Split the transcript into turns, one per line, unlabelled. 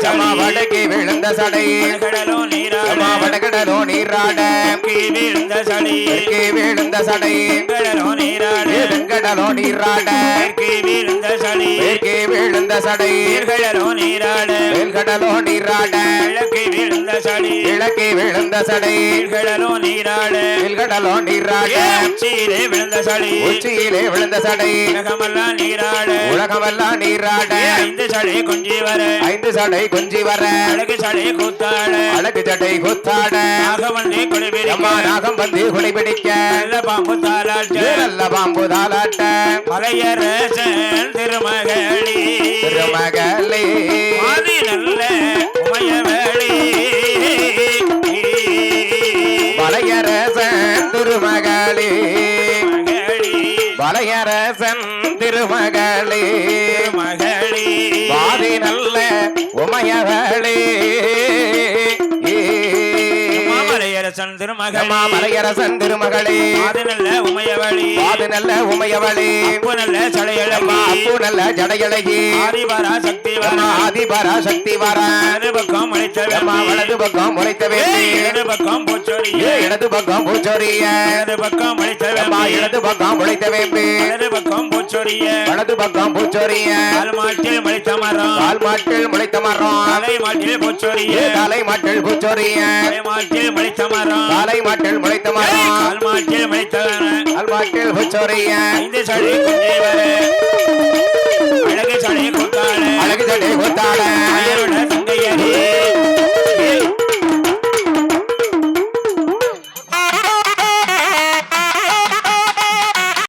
சடை
வடக்கே விழுந்த சடை
கடலோ நீராட
வடகடலோ நீராட
விழுந்த சடை
விழுந்த சடை
கடலோ நீராட
வெங்கடலோ நீராட
விழுந்த சடை
விழுந்த சடை
கடலோ நீராட
கடலோ நீராட
கிழக்கு விழுந்த சடை
கிழக்கே விழுந்த சடை
கடலோ நீராட
கடலோ நீராட
உச்சியிலே விழுந்த சடை
உச்சியிலே விழுந்த சடை
உலகமெல்லாம் நீராட
உலகமெல்லாம் நீராட
ஐந்து சடை கொஞ்சி வர
ஐந்து சடை கொஞ்சி வர
அழகு சடை கூத்தாட
அழகு சடை கூத்தாட
நாகவல்லி குளிபிடிக்க
நாகம் வந்து குளி பிடிக்க
நல்ல பாம்பு தாளாட்ட
நல்ல பாம்பு தாளாட்ட
மலையரசன் திருமகளி
திருமகளே
ஆதி நல்ல உமையவளி
மலையரசன் திருமகளே மலையரசன் திருமகளே
மகளி
ஆதி நல்ல உமையவளே
மலையரசன் திருமகளி
மலையரசன் திருமகளே
ஆதி நல்ல உமையவளி
ஆதி நல்ல உமையவளே
அப்பு நல்ல சடையழகி
அப்பு நல்ல ஜடையழகி
ஆதிபரா சக்தி வர
ஆதிபரா சக்தி வர
இடது பக்கம் முளைத்த
வலது பக்கம் முளைத்த வேண்டி
இடது பக்கம் பூச்சொரிய
இடது பக்கம் பூச்சொரிய
இடது பக்கம் முளைத்த
இடது பக்கம் முளைத்த வேம்பு
இடது பக்கம் பூச்சொரிய
வலது பக்கம் பூச்சொரிய
கால் மாட்டில் முளைத்த மரம்
கால் மாட்டில் முளைத்த மரம்
தலை மாட்டில் பூச்சொரிய
தலை மாட்டில் பூச்சொரிய
தலை மாட்டில் முளைத்த மரம்
தலை மாட்டில் முளைத்த மரம்
கால் மாட்டில் முளைத்த
கால் மாட்டில் பூச்சொரிய
ஐந்து சடை குஞ்சி வர